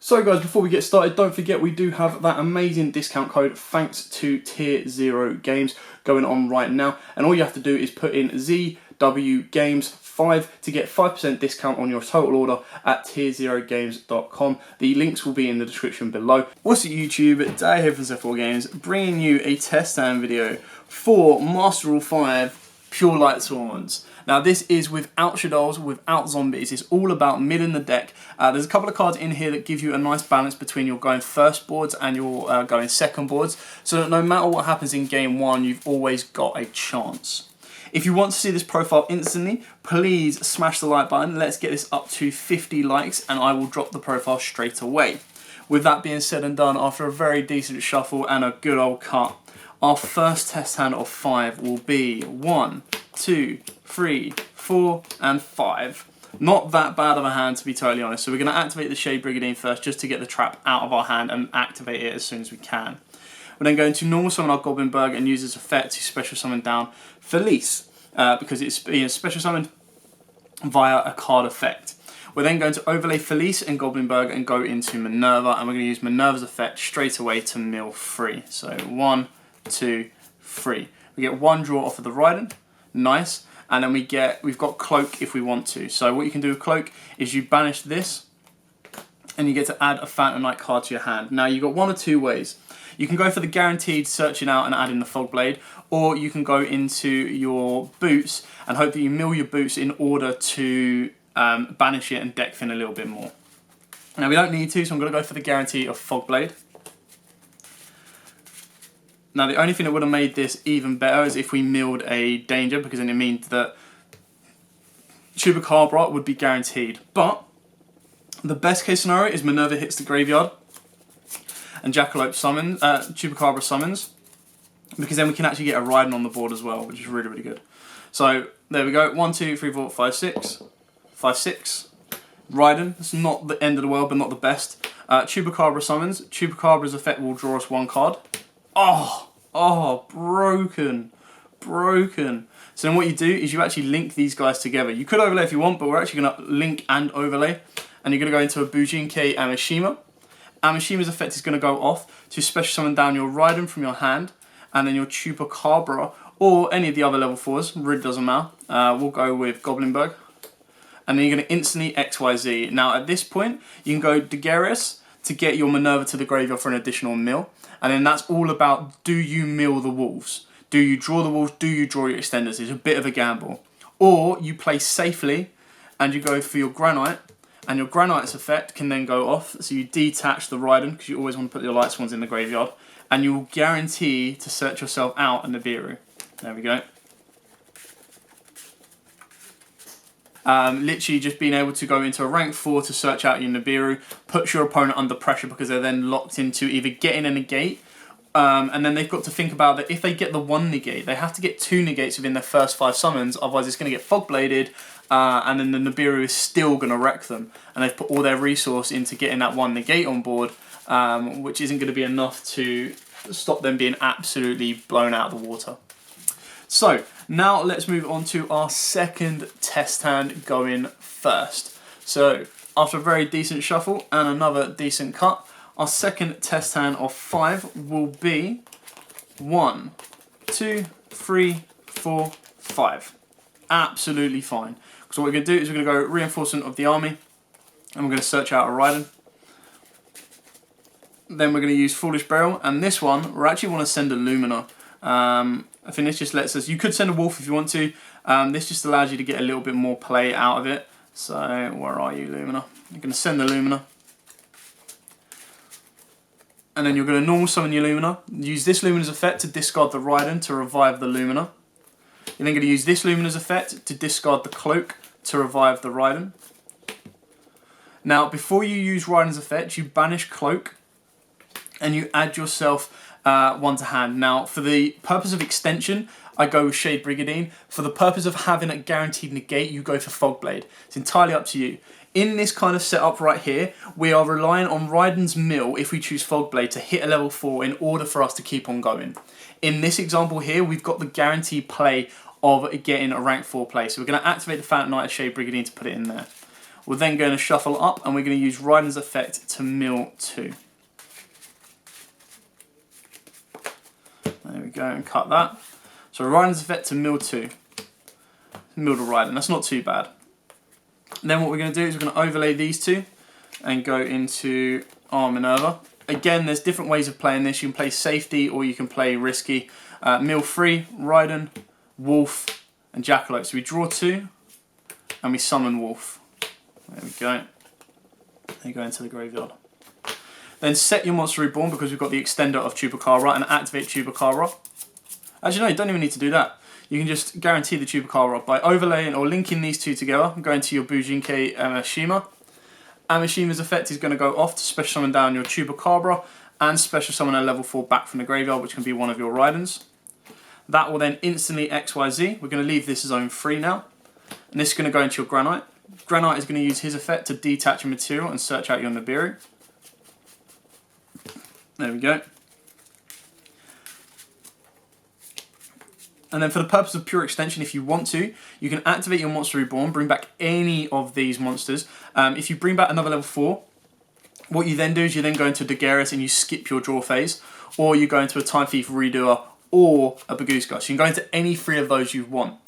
So guys, before we get started, don't forget we do have that amazing discount code thanks to Tier 0 Games going on right now. And all you have to do is put in ZWGames5 to get 5% discount on your total order at tier0games.com. The links will be in the description below. What's up YouTube, Day here from Z4 Games, bringing you a test stand video for Master Rule 5 Pure Lightsworns. Now this is without shadows, without zombies, it's all about milling the deck. There's a couple of cards in here that give you a nice balance between your going first boards and your going second boards, so that no matter what happens in game one, you've always got a chance. If you want to see this profile instantly, please smash the like button. Let's get this up to 50 likes and I will drop the profile straight away. With that being said and done, after a very decent shuffle and a good old cut, our first test hand of 5 will be 1, 2, 3, 4, and 5. Not that bad of a hand, to be totally honest. So we're going to activate the Shade Brigandine first, just to get the trap out of our hand and activate it as soon as we can. We're then going to normal summon our Goblinberg and use its effect to special summon down Felice, because it's being special summoned via a card effect. We're then going to overlay Felice and Goblinberg and go into Minerva, and we're going to use Minerva's effect straight away to mill 3. So 1, 2, 3. We get 1 draw off of the Raiden. Nice. And then we've got Cloak if we want to. So what you can do with Cloak is you banish this and you get to add a Phantom Knight card to your hand. Now you've got one or two ways. You can go for the guaranteed searching out and adding the Fog Blade, or you can go into your boots and hope that you mill your boots in order to banish it and deck fin a little bit more. Now we don't need to, so I'm going to go for the guarantee of Fog Blade. Now the only thing that would have made this even better is if we milled a Danger, because then it means that Chupacabra would be guaranteed. But the best case scenario is Minerva hits the graveyard and Jackalope summons, Chupacabra summons, because then we can actually get a Raiden on the board as well, which is really, really good. So there we go, 1, 2, 3, 4, 5, 6, 5, 6. Raiden, it's not the end of the world, but not the best. Chupacabra summons. Chupacabra's effect will draw us 1 card. Oh, broken. So then what you do is you actually link these guys together. You could overlay if you want, but we're actually going to link and overlay. And you're going to go into a Bujinke Amishima. Amishima's effect is going to go off to special summon down your Raiden from your hand, and then your Chupacabra, or any of the other level 4s, really doesn't matter. We'll go with Goblinberg. And then you're going to instantly XYZ. Now at this point, you can go Daguerreus to get your Minerva to the graveyard for an additional mill. And then that's all about, do you mill the wolves? Do you draw the wolves? Do you draw your extenders? It's a bit of a gamble. Or you play safely and you go for your Granite, and your Granite's effect can then go off. So you detach the Raiden, because you always want to put your Lightsworns in the graveyard, and you will guarantee to search yourself out a Nibiru. There we go. Literally just being able to go into a rank 4 to search out your Nibiru puts your opponent under pressure, because they're then locked into either getting a negate, and then they've got to think about that if they get the 1 negate, they have to get 2 negates within their first 5 summons, otherwise it's going to get Fog Bladed, and then the Nibiru is still going to wreck them, and they've put all their resource into getting that 1 negate on board, which isn't going to be enough to stop them being absolutely blown out of the water. So now let's move on to our second test hand going first. So after a very decent shuffle and another decent cut, our second test hand of 5 will be 1, 2, 3, 4, 5. Absolutely fine. So what we're going to do is we're going to go Reinforcement of the Army, and we're going to search out a Raiden. Then we're going to use Foolish Burial, and this one we actually want to send a Lumina. I think this just lets us, you could send a Wolf if you want to, this just allows you to get a little bit more play out of it. So where are you, Lumina? You're going to send the Lumina. And then you're going to normal summon your Lumina. Use this Lumina's effect to discard the Raiden to revive the Lumina. You're then going to use this Lumina's effect to discard the Cloak to revive the Raiden. Now before you use Raiden's effect, you banish Cloak and you add yourself 1 to hand. Now, for the purpose of extension, I go with Shade Brigandine. For the purpose of having a guaranteed negate, you go for Fog Blade. It's entirely up to you. In this kind of setup right here, we are relying on Raiden's mill, if we choose Fog Blade, to hit a level 4 in order for us to keep on going. In this example here, we've got the guaranteed play of getting a rank 4 play. So we're going to activate the Phantom Knight of Shade Brigandine to put it in there. We're then going to shuffle up, and we're going to use Raiden's effect to mill 2. There we go, and cut that. So Raiden's effect to mill 2. Mill to Raiden, that's not too bad. And then what we're going to do is we're going to overlay these two and go into our Minerva. Again, there's different ways of playing this. You can play safety or you can play risky. Mill 3, Raiden, Wolf, and Jackalope. So we draw 2 and we summon Wolf. There we go. They go into the graveyard. Then set your Monster Reborn because we've got the extender of Chupacabra and activate Chupacabra. Actually, no, you don't even need to do that. You can just guarantee the Chupacabra by overlaying or linking these two together. Go into your Bujinke Amashima. Amashima's effect is going to go off to special summon down your Chupacabra and special summon a level 4 back from the graveyard, which can be one of your Raidens. That will then instantly XYZ. We're going to leave this zone free now. And this is going to go into your Granite. Granite is going to use his effect to detach a material and search out your Nibiru. There we go. And then for the purpose of pure extension, if you want to, you can activate your Monster Reborn, bring back any of these monsters. If you bring back another level 4, what you then do is you then go into Daguerreoth and you skip your draw phase, or you go into a Time Thief Redoer or a Bagooska. So you can go into any 3 of those you want.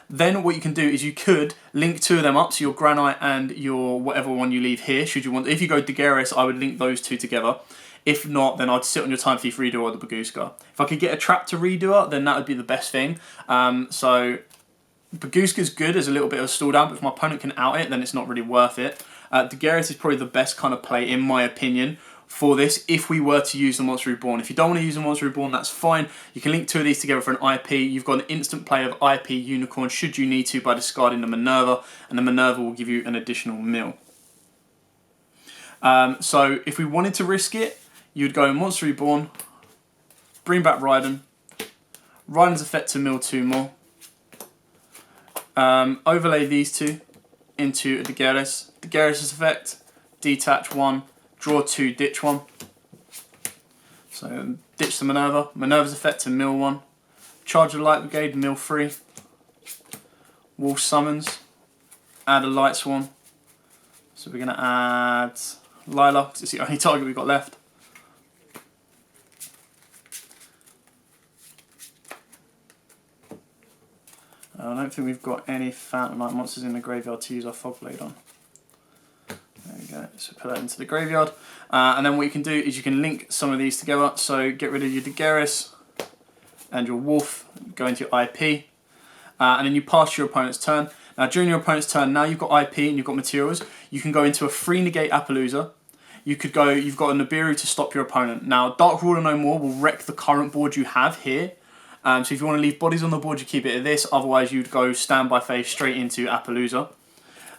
Then what you can do is you could link 2 of them up, so your Granite and your whatever one you leave here, should you want. If you go Daguerreoth, I would link those 2 together. If not, then I'd sit on your Time Thief Redoer or the Bagooska. If I could get a Trap to Redoer, then that would be the best thing. So Bagooska's good as a little bit of a stall down, but if my opponent can out it, then it's not really worth it. Daguerreoth is probably the best kind of play, in my opinion, for this, if we were to use the Monster Reborn. If you don't want to use the Monster Reborn, that's fine. You can link 2 of these together for an IP. You've got an instant play of IP Unicorn, should you need to, by discarding the Minerva, and the Minerva will give you an additional mill. So if we wanted to risk it, you'd go Monster Reborn, bring back Raiden, Raiden's effect to mill 2 more, overlay these 2 into a Daguerreoth, Daguerreoth's effect, detach 1, draw 2, ditch 1. So ditch the Minerva, Minerva's effect to mill 1, charge the Light Brigade, mill 3, Wolf summons, add a Lightsworn. So we're going to add Lila, because it's the only target we've got left. I don't think we've got any Phantom Knight monsters in the graveyard to use our Fog Blade on. There we go, so put that into the graveyard. And then what you can do is you can link some of these together. So get rid of your Daguerreoth and your Wolf, go into your IP, and then you pass your opponent's turn. Now during your opponent's turn, now you've got IP and you've got materials, you can go into a free negate Appaloosa. You could go, you've got a Nibiru to stop your opponent. Now Dark Ruler No More will wreck the current board you have here. So if you want to leave bodies on the board, you keep it at this. Otherwise, you'd go standby phase straight into Appaloosa.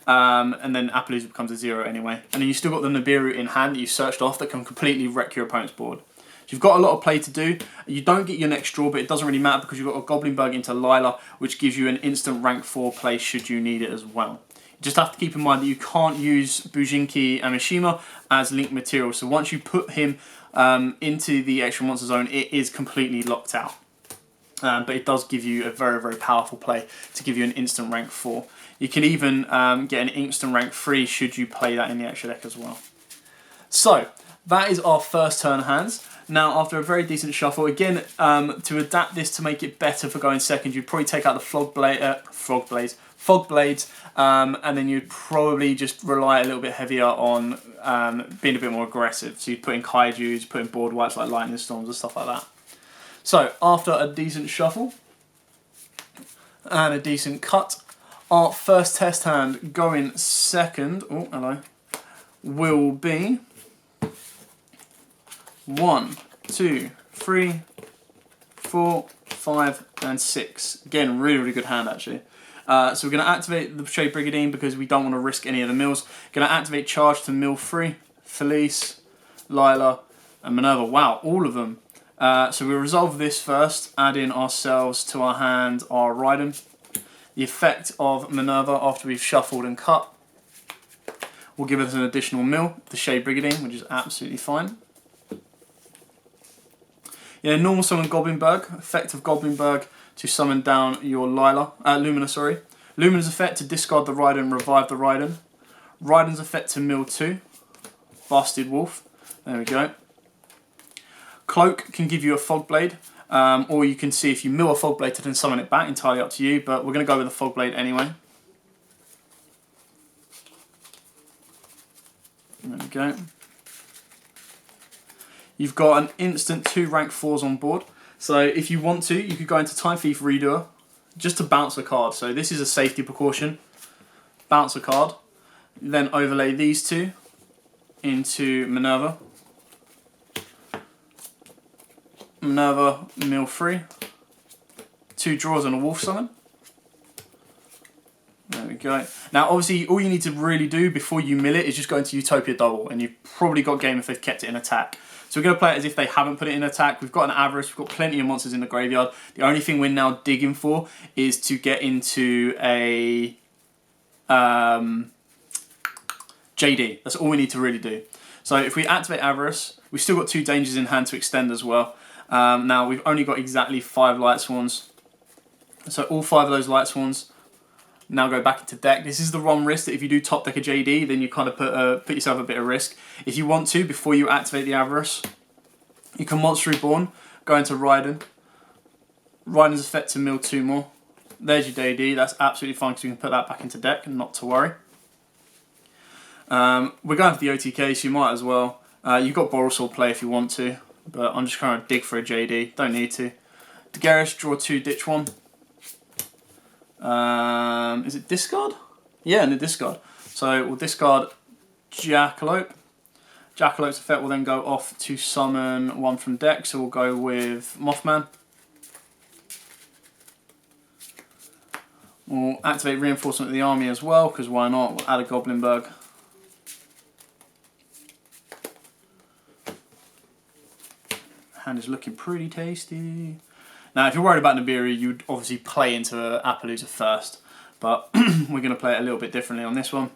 And then Appaloosa becomes a 0 anyway. And then you've still got the Nibiru in hand that you searched off that can completely wreck your opponent's board. So you've got a lot of play to do. You don't get your next draw, but it doesn't really matter because you've got a Goblinberg into Lila, which gives you an instant rank 4 play should you need it as well. You just have to keep in mind that you can't use Bujinki Amashima as link material. So once you put him into the extra monster zone, it is completely locked out. But it does give you a very, very powerful play to give you an instant rank 4. You can even get an instant rank 3 should you play that in the extra deck as well. So, that is our first turn hands. Now, after a very decent shuffle, again, to adapt this to make it better for going second, you'd probably take out the Fog Blades, and then you'd probably just rely a little bit heavier on being a bit more aggressive. So you'd put in Kaijus, put in board wipes like Lightning Storms and stuff like that. So, after a decent shuffle and a decent cut, our first test hand going second, oh, hello, will be 1, 2, 3, 4, 5, and 6. Again, really, really good hand actually. So we're going to activate the Shade Brigandine because we don't want to risk any of the mills. Going to activate Charge to mill 3, Felice, Lila, and Minerva. Wow, all of them. So we'll resolve this first, add in ourselves to our hand our Raiden. The effect of Minerva after we've shuffled and cut will give us an additional mill, the Shade Brigandine, which is absolutely fine. Yeah, normal summon Goblinberg, effect of Goblinberg to summon down your Lumina, sorry. Lumina's effect to discard the Raiden, revive the Raiden. Raiden's effect to mill 2. Busted Wolf. There we go. Cloak can give you a Fog Blade, or you can see if you mill a Fog Blade to then summon it back, entirely up to you, but we're going to go with a Fog Blade anyway. There we go. You've got an instant 2 rank 4s on board, so if you want to, you could go into Time Thief Redoer just to bounce a card. So this is a safety precaution. Bounce a card, then overlay these two into Minerva. Minerva, mill 3. 2 draws and a Wolf Summon. There we go. Now obviously all you need to really do before you mill it is just go into Utopia Double, and you've probably got game if they've kept it in attack. So we're going to play it as if they haven't put it in attack. We've got an Avarice, we've got plenty of monsters in the graveyard. The only thing we're now digging for is to get into a JD. That's all we need to really do. So if we activate Avarice, we've still got 2 dangers in hand to extend as well. Now we've only got exactly 5 Lightsworns. So all 5 of those Lightsworns now go back into deck. This is the wrong risk that if you do top deck a JD, then you kind of put yourself a bit of risk. If you want to, before you activate the Avarice, you can Monster Reborn, go into Raiden. Raiden's effect to mill 2 more. There's your JD. That's absolutely fine because you can put that back into deck, and not to worry. We're going for the OTK, so you might as well. You've got Borosword play if you want to, but I'm just trying to dig for a JD. Don't need to. Daenerys, draw 2, ditch 1. Is it discard? Yeah, in the discard. So we'll discard Jackalope. Jackalope's effect will then go off to summon 1 from deck, so we'll go with Mothman. We'll activate Reinforcement of the Army as well, because why not? We'll add a Goblinberg. Hand is looking pretty tasty. Now, if you're worried about Nibiru, you'd obviously play into Appaloosa first, but we're going to play it a little bit differently on this one.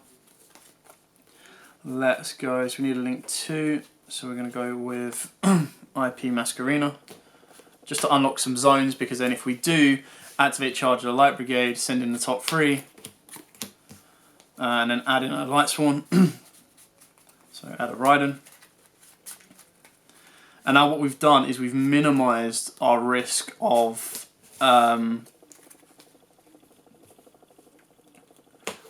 Let's go. So we need a link 2, so we're going to go with IP Masquerena, just to unlock some zones, because then if we do activate Charge of the Light Brigade, send in the top 3, and then add in a Lightsworn, so add a Raiden. And now what we've done is we've minimised our risk of...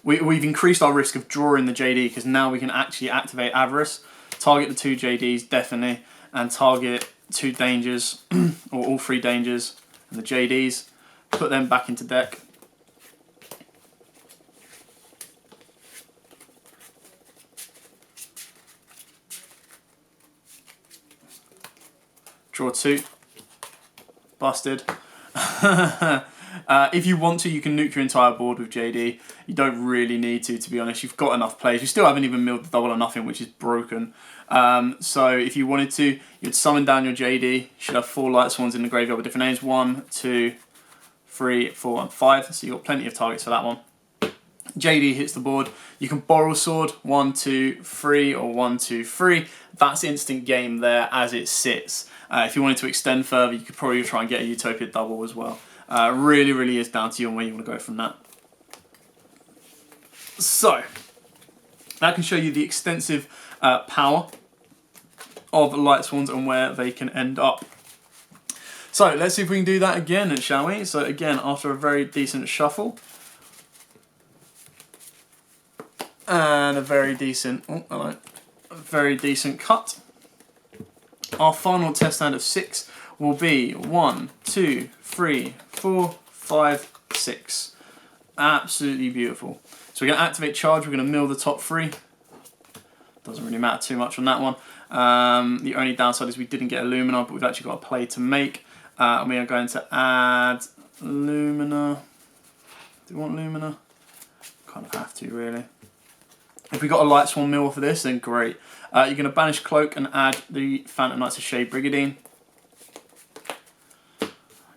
we've increased our risk of drawing the JD, because now we can actually activate Avarice, target the 2 JDs definitely, and target 2 dangers, or all 3 dangers, and the JDs, put them back into deck. Draw 2. Busted. If you want to, you can nuke your entire board with JD. You don't really need to be honest. You've got enough plays. You still haven't even milled the double or nothing, which is broken. So if you wanted to, you'd summon down your JD. You should have 4 Lightsworns in the graveyard with different names. 1, 2, 3, 4, and 5. So you've got plenty of targets for that one. JD hits the board. You can Borosword 1, 2, 3, or 1, 2, 3. That's instant game there as it sits. If you wanted to extend further, you could probably try and get a Utopia double as well. Really is down to you on where you want to go from that. So, that can show you the extensive power of Lightsworns and where they can end up. So, let's see if we can do that again, shall we? So again, after a very decent shuffle, and a very decent, a very decent cut, our final test stand of 6 will be 1, 2, 3, 4, 5, 6. Absolutely beautiful. So we're going to activate Charge, we're going to mill the top 3. Doesn't really matter too much on that one. The only downside is we didn't get a Lumina, but we've actually got a play to make. And we are going to add Lumina. Do we want Lumina? Kind of have to, really. If we got a Lightsworn mill for this, then great. You're going to banish Cloak and add the Phantom Knights of Shade Brigadine.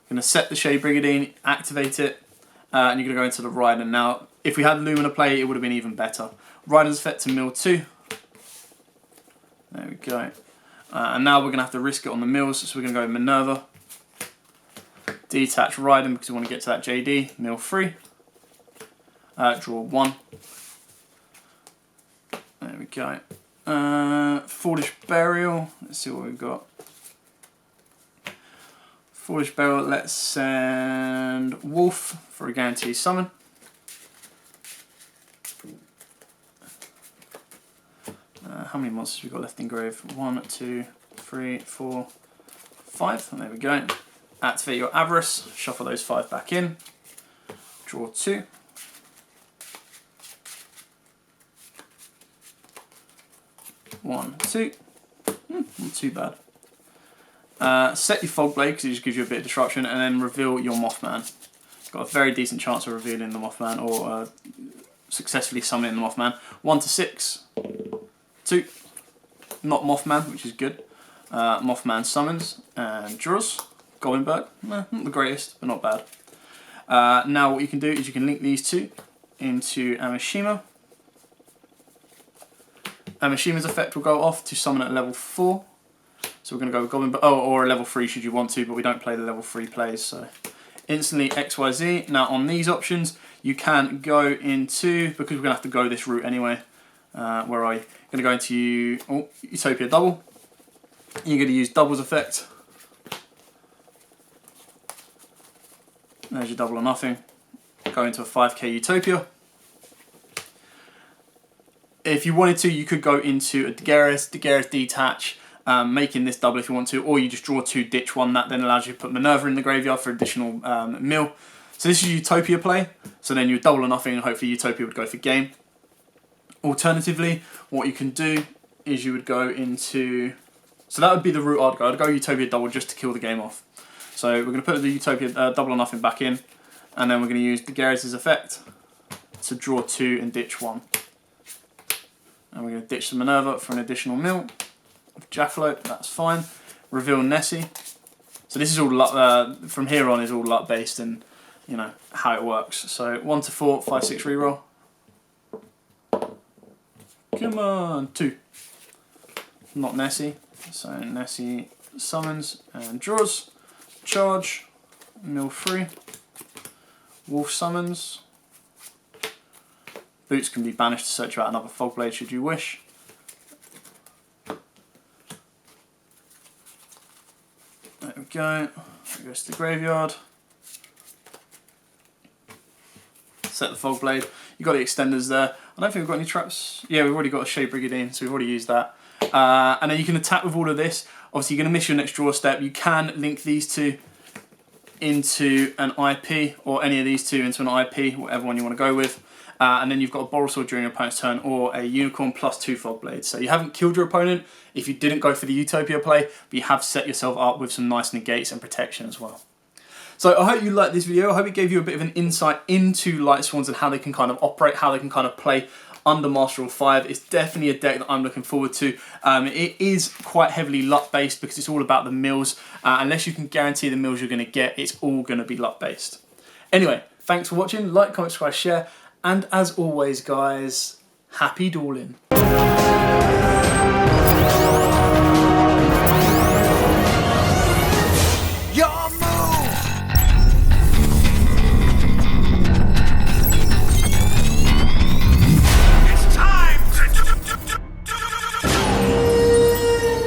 Going to set the Shade Brigadine, activate it, and you're going to go into the Raiden. Now, if we had Lumina play, it would have been even better. Raiden's effect to mill 2. There we go. And now we're going to have to risk it on the mills, so we're going to go Minerva. Detach Raiden because we want to get to that JD. Mill 3. Draw 1. go. Foolish Burial. Let's see what we've got. Foolish Burial. Let's send Wolf for a guaranteed summon. How many monsters have we got left in grave? 1, 2, 3, 4, 5. And there we go. Activate your Avarice. Shuffle those 5 back in. Draw 2. One, 2. Not too bad. Set your Fog Blade because it just gives you a bit of disruption, and then reveal your Mothman. Got a very decent chance of revealing the Mothman or successfully summoning the Mothman. 1 to 6. 2. Not Mothman, which is good. Mothman summons and draws. Goblinberg, not the greatest, but not bad. Now what you can do is you can link these two into Amishima. Amishima's effect will go off to summon at level 4. So we're going to go with Goblin, or a level 3 should you want to, but we don't play the level 3 plays, so instantly XYZ. Now on these options, you can go into, because we're going to have to go this route anyway. Where are you? Going to go into Utopia Double. You're going to use Double's effect. There's your double or nothing. Go into a 5k Utopia. If you wanted to, you could go into a Daguerreo's detach, making this double if you want to, or you just draw 2, ditch 1. That then allows you to put Minerva in the graveyard for additional mill. So this is Utopia play. So then you would double or nothing, and hopefully Utopia would go for game. Alternatively, what you can do is you would go into... So that would be the route I'd go. I'd go Utopia double just to kill the game off. So we're going to put the Utopia double or nothing back in, and then we're going to use Daguerreo's effect to draw 2 and ditch 1. And we're going to ditch the Minerva for an additional mill. Jaffalo, that's fine. Reveal Nessie. So this is all luck, from here on is all luck based and you know how it works. So 1 to 4, 5, 6 reroll. Come on, 2. Not Nessie. So Nessie summons and draws. Charge. Mill 3. Wolf summons. Boots can be banished to search out another Fog Blade should you wish. There we go. That goes to the graveyard. Set the Fog Blade. You've got the extenders there. I don't think we've got any traps. Yeah, we've already got a Shade Brigandine, so we've already used that. And then you can attack with all of this. Obviously, you're going to miss your next draw step. You can link these two into an IP, or any of these two into an IP, whatever one you want to go with. And then you've got a Boral Sword during your opponent's turn, or a Unicorn plus 2 Fog Blades. So you haven't killed your opponent if you didn't go for the Utopia play, but you have set yourself up with some nice negates and protection as well. So I hope you liked this video. I hope it gave you a bit of an insight into Lightsworns and how they can kind of operate, how they can kind of play under Master Rule 5. It's definitely a deck that I'm looking forward to. It is quite heavily luck based because it's all about the mills. Unless you can guarantee the mills you're going to get, it's all going to be luck based. Anyway, thanks for watching. Like, comment, subscribe, share. And as always, guys, happy dueling.